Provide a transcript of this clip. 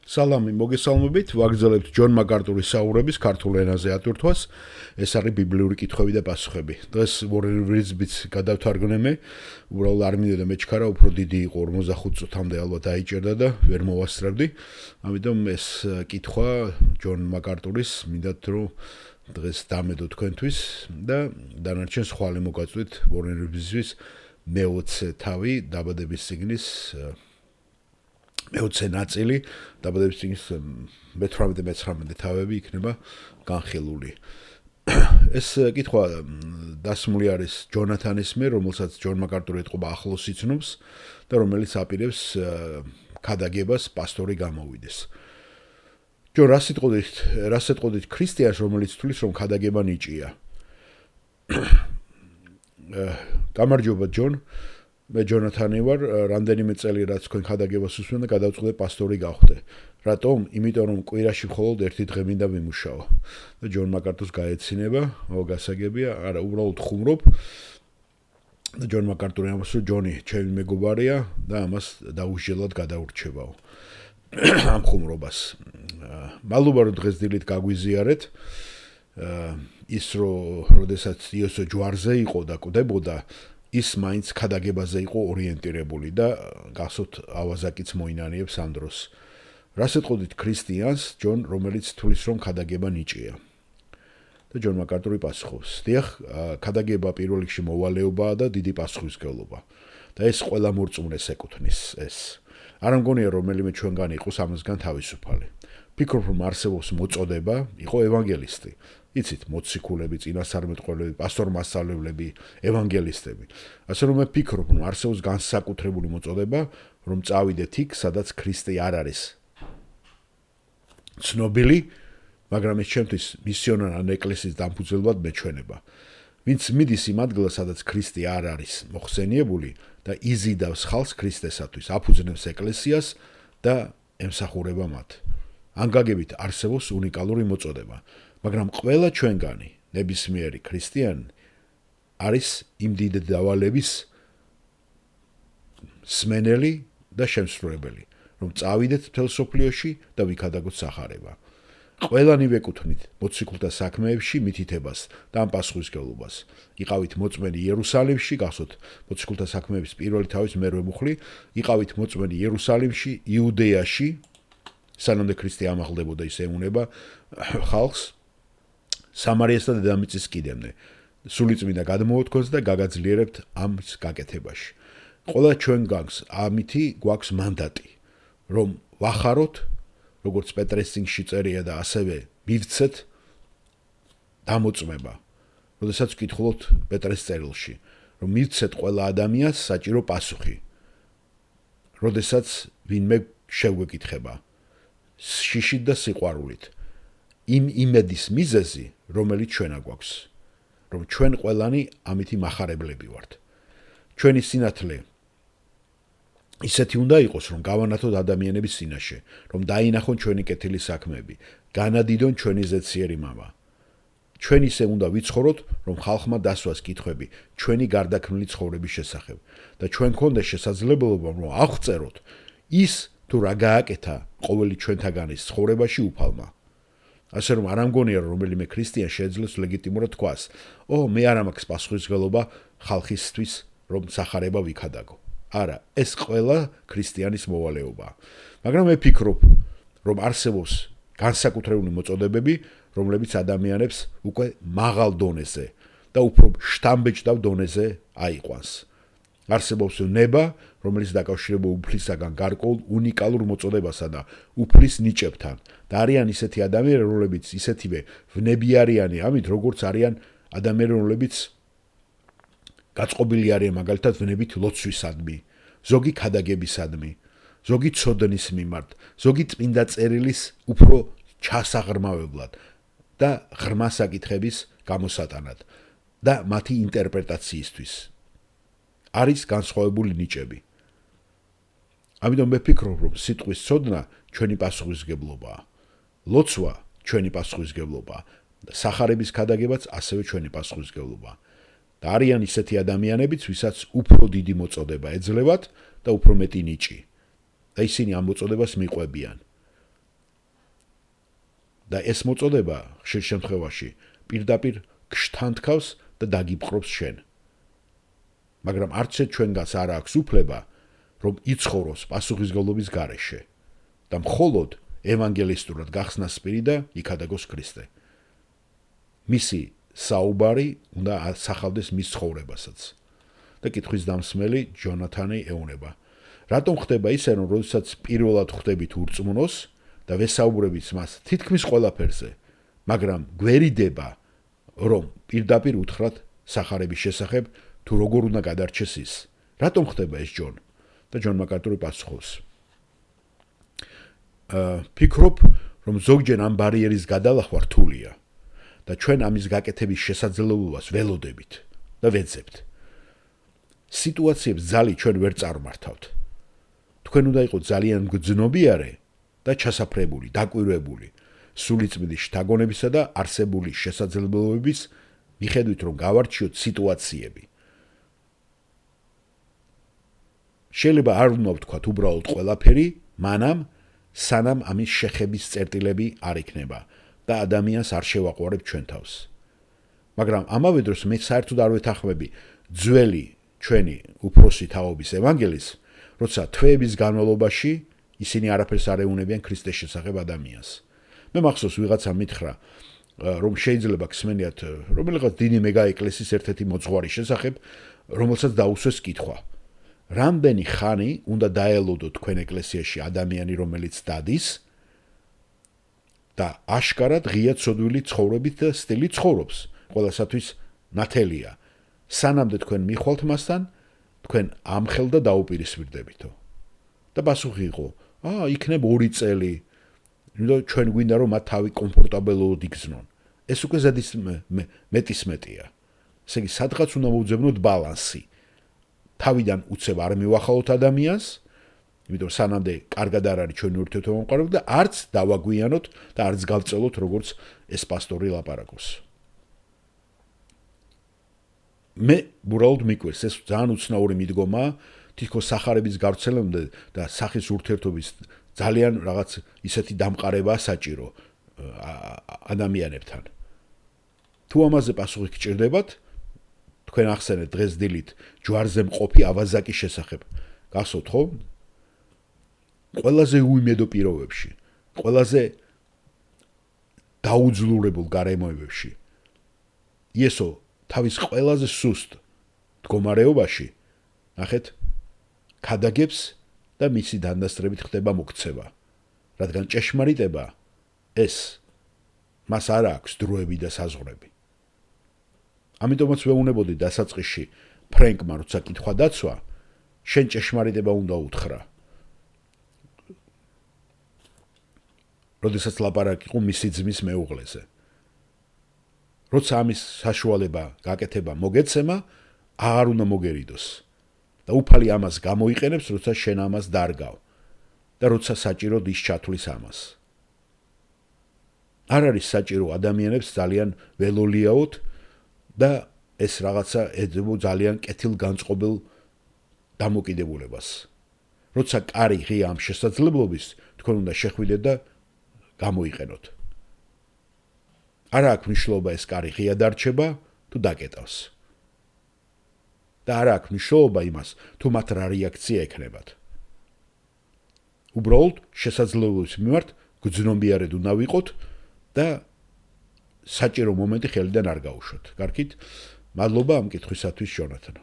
სალამი მოგესალმებით, ვაგრძელებთ ჯონ მაკარტურის საუბრების ქართულ ენაზე ატვირთვას. ეს არის ბიბლიური კითხვები და პასუხები. დღეს ვორენ ვრიზბიც გადავთარგმნე, უბრალოდ არ მინდოდა მეჩქარა, უფრო დიდი იყო 45 წუთამდე ალბათ დაიჭერდა და ვერ მოვასწრებდი. ამიტომ ეს კითხვა ჯონ მაკარტურის მინდათ რომ დღეს დამედო თქვენთვის და დანარჩენ სხვალი მოგაწვით ვორენ ვრიზბის მე-20 თავი დაბადების წიგნის მე-20 ნაწილი დაბადების წიგნის მე-18-19 თავები იქნება განხილული. ეს კითხვა დასმული არის ჯონათანის მიერ, რომელსაც ჯონ მაკარტური ეთყობა ახლოს იცნობს და რომელიც აპირებს ქადაგებას პასტორი გამოვიდეს. ჯონ რას ეტყოდით ქრისტიანს, რომელიც თვლის რომ ქადაგება ნიჭია? გამარჯობა ჯონ. მე ჯონათანი ვარ, რამდენიმე წელი რაც თქვენ ქადაგებას უსმენ და გადავწყვეტე პასტორი გავხდე. რატომ? იმიტომ რომ კვირაში მხოლოდ ერთი დღე მინდა ვიმუშაო. და ჯონ მაკარტურს გაეცინება, გასაგებია, არა, უბრალოდ ხუმრობ. და ჯონ მაკარტური ამას რომ ჯონი, ჩემი მეგობარია და ამას დაუსჯელად გადაურჩებაო. ამ ხუმრობას. მადლობა რომ დღეს დილით გაგვიზიარეთ. ის როდესაც იოსო ჯვარზე იყო და კვდებოდა ის მაინც ქადაგებაზე იყო ორიენტირებული და გასოთ ავაზაკიც მოინანიებს ამ დროს. რას ეტყოდით ქრისტიანს, ჯონ, რომელიც თვლის რომ ქადაგება ნიჭია? და ჯონ მაკარტური პასუხობს: დიახ, ქადაგება პირველ რიგში მოვალეობაა და დიდი პასუხისმგებლობა. და ეს ყველა მორწმუნეს ეკუთვნის ეს. არ მგონია რომელიმე ჩვენგან იყოს ამასგან თავისუფალი. ფიქრობ რომ არსებობს მოწოდება, იყო ევანგელისტი. იცით, მოციქულები, წინასწარმეტყველები, პასტორმასწავლებლები, ევანგელისტები. ასე რომ მე ფიქრობ, რომ არსებობს განსაკუთრებული მოწოდება, რომ წავიდეთ იქ, სადაც ქრისტე არ არის ცნობილი, მაგრამ ეს ჩემთვის მისიონარ ეკლესიის დამფუძნებლად მეჩვენება. ვინც მიდის იმ ადგილას, სადაც ქრისტე არ არის მოხსენიებული და იზიდავს ხალხს ქრისტესათვის, აფუძნებს ეკლესიას და ემსახურება მათ. ან გაგებით არსებობს უნიკალური მოწოდება. მაგრამ ყველა ჩვენგანი, ნებისმიერი ქრისტიანი, არის იმ დიდი დავალების სმენელი და შემსრულებელი, რომ წავიდეთ მთელ სოფლიოში და ვიქადაგოთ სახარება. ყველანი ვეკუთვნით მოციქულთა საქმეებში მითითებას და ამ პასუხისმგებლობას. იყავით მოწმენი იერუსალიმში, გახსოვთ მოციქულთა საქმეების პირველი თავის მერვე მუხლი, იყავით მოწმენი იერუსალიმში, იუდეაში, სანამდე ქრისტე ამაღლდებოდა ის ეუნება ხალხს, სამარიას და დედამიწის კიდემდე. სულიწმინდა გადმოოთქვენს და გაგაძლიერებთ ამ გაკეთებაში. ყველა ჩვენგანს ამითი გვაქვს მანდატი, რომ ვახაროთ, როგორც პეტრეს წიგნში წერია და ასევე მივცეთ დამოწმება. როდესაც ვკითხულობთ პეტრეს წერილში, რომ მივცეთ ყველა ადამიანს საჭირო პასუხი. როდესაც ვინმე შეგვეკითხება შიშით და სიყვარულით. იმ იმედის მიზეზი, რომელიც ჩვენა გვაქვს, რომ ჩვენ ყველანი ამითი მახარებლები ვართ. ჩვენი სინათლე ისეთი უნდა იყოს, რომ გავანათოთ ადამიანების წინაშე, რომ დაინახონ ჩვენი კეთილი საქმეები, განადიდონ ჩვენი ზეციერი მამა. ჩვენ ისე უნდა ვიცხოვროთ, რომ ხალხმა დასვას კითხვები ჩვენი გარდაქმნილი ცხოვრების შესახებ და ჩვენ გქონდეს შესაძლებლობა, რომ აღწეროთ ის თუ რა გააკეთა ყოველი ჩვენთაგანის ცხოვრებაში უფალმა. ასე რომ არ ამგონია რომელიმე ქრისტიან შეძლებს ლეგიტიმურად თქვას: "ო, მე არ მაქვს პასუხისმგებლობა ხალხისთვის, რომ სახარება ვიქადაგო." არა, ეს ყველა ქრისტიანის მოვალეობაა. მაგრამ მე ფიქრობ, რომ არსებობს განსაკუთრებული მოწოდებები, რომლებიც ადამიანებს უკვე მაღალ დონეზე და უფრო შთამბეჭდავ დონეზე აიყვანს. არსებობს ნება, რომელიც დაკავშირება უფლისაგან გარკვეულ უნიკალურ მოწოდებასა და უფლის ნიჭებთან. და არიან ისეთი ადამიანები, რომლებიც ისეთივე ვნები არიანი, ამით როგორც არიან ადამიანები, რომლებიც გაწყობილი არიან მაგალითად ვნებით ლოცვისადმი, ზოგი ქადაგებისადმი, ზოგი ცოდნის მიმართ, ზოგი წმინდა წერილის უფრო ჩასაღრმავებლად და ღრმა საკითხების გამოსატანად და მათი ინტერპრეტაციისთვის. არის განსხვავებული ნიჭები. ამიტომ მე ფიქრობ, რომ სიტყვის ცოდნა ჩვენი პასუხისმგებლობაა. ლოცვა ჩვენი პასუხისმგებლობაა და სახარების ქადაგებაც ასევე ჩვენი პასუხისმგებლობაა. და არიან ისეთი ადამიანებიც, ვისაც უფრო დიდი მოწოდება ეძლევათ და უფრო მეტი ნიჭი. და ისინი ამ მოწოდებას მიყვებიან. და ეს მოწოდება ხშირ შემთხვევაში პირდაპირ გშთანთქავს და დაგიპყრობს შენ. მაგრამ არც ჩვენგანს არ აქვს უფლება, რომ იცხოვროს პასუხისმგებლობის გარეშე და მხოლოდ ევანგელისტურად გახსნას სპირი და იქადაგოს ქრისტე. მისი საუბარი უნდა ასახავდეს მის ცხოვრებასაც. და კითხვის დამსმელი ჯონათანი ეუბნება. რატომ ხდება ისე, რომ როდესაც პირველად ხვდებით ურწმუნოს და ვესაუბრებით მას თითქმის ყველაფერზე, მაგრამ გვერიდება, რომ პირდაპირ უთხრათ სახარების შესახებ, თუ როგორ უნდა გადარჩეს ის. რატომ ხდება ეს ჯონ? და ჯონ მაკარტური პასუხობს. ფიქრობ, რომ ზოგჯერ ამ ბარიერის გადალახვა რთულია და ჩვენ ამის გაკეთების შესაძლებლობას ველოდებით და ვეძებთ. სიტუაციებს ძალი ჩვენ ვერ წარმართავთ. თქვენ უნდა იყოთ ძალიან მგრძნობიარე და ჩასაფრებული, დაკვირვებული, სულიწმიდი შთაგონებისა და არსებული შესაძლებლობების მიხედვით, რომ გავარჩიოთ სიტუაციები. შეიძლება არ უნდა ვთქვათ უბრალოდ ყველაფერი, მანამ სანამ ამის შეხების წერტილები არ იქნება და ადამიანს არ შევაყვარებ ჩვენ თავს. მაგრამ ამავე დროს მე საერთოდ არ ვეთანხმები ძველი ჩვენი უფროსი თაობის ევანგელიზმს, როცა თვეების განმავლობაში ისინი არაფერს არ ეუბნებიან ქრისტეს შესახებ ადამიანს. მე მახსოვს ვიღაცა მითხრა, რომ შეიძლება გსმენიათ რომელიღაც დიდი მეგაეკლესიის ერთ-ერთი მოძღვარი შესახებ, რომელსაც დაუსვეს კითხვა. რამდენი ხანი უნდა დაელოდო თქვენ ეკლესიაში ადამიანი, რომელიც დადის და აშკარად ღია ცოდვილი ცხოვრებით და სტილი ცხოვრობს, ყველასათვის ნათელია. სანამდე თქვენ მიხვალთ მასთან, თქვენ ამხელ და დაუპირისპირდებითო. და პასუხი იყო, იქნებ 2 წელი, ჩვენ გვინდა რომ მათ თავი კომფორტაბელოდ იგრძნონ. ეს უკვე ზედის მეტისმეტია. ესე იგი, სადღაც უნდა მოვძებნოთ ბალანსი. თავიდან უცებ არ მივახალოთ ადამიანს, იმიტომ სანამდე კარგად არ არის ჩვენი ურთიერთობამყარება და არც დავაგვიანოთ და არც გავწელოთ როგორც ეს პასტორი ლაპარაკობს. მე უბრალოდ მიკვირს ეს ძალიან უცნაური მიდგომაა, თითქოს სახარების გავრცელებამდე და სახის ურთიერთობის ძალიან რაღაც ისეთი დამყარებაა საჭირო ადამიანებთან. თუ ამაზე პასუხი გჭირდებათ, თქვენ ახსენეთ დღეს დილით ჯვარზე მყოფი ავაზაკის შესახებ. გახსოვთ ხო? ყველაზე უიმედო პირობებში, ყველაზე დაუძლურებულ გარემოებებში. იესო თავის ყველაზე სუსტ მდგომარეობაში, ნახეთ, ქადაგებს და მისი დანდასწრებით ხდება მოქცევა. რადგან ჭეშმარიტება ეს მას არ აქვს დროები და საზღვრები. ამიტომაც ვეუბნებოდი დასაწყისში ფრენკმა, როცა კითხვა დაცვა, შენ ჭეშმარიტება უნდა უთხრა. როდესაც ლაპარაკი იყო მისი ძმის მეუღლეზე. როცა ამის საშუალება გაკეთება მოგეცემა, აღარ უნდა მოგერიდოს. და უფალი ამას გამოიყენებს, როცა შენ ამას დარგავ და როცა საჭიროდ ის ჩათვლის ამას. არ არის საჭირო ადამიანებს ძალიან ველოლიაოთ და ეს რაღაცა ეძებო ძალიან კეთილგანწყობილ დამოკიდებულებას. როცა კარი ღია ამ შესაძლებლობის, თქვენ უნდა შეხვიდეთ და გამოიყენოთ. არ აქვს მნიშვნელობა ეს კარი ღია დარჩება თუ დაკეტავს. და არ აქვს მნიშვნელობა იმას, თუ მათ რა რეაქცია ექნებათ. უბრალოდ შესაძლებლობის მიმართ გრძნობიარედ უნდა ვიყოთ და საჭირო მომენტი ხელიდან არ გაუშვოთ. კარგით? მადლობა ამ კითხვისათვის, ჯონათან.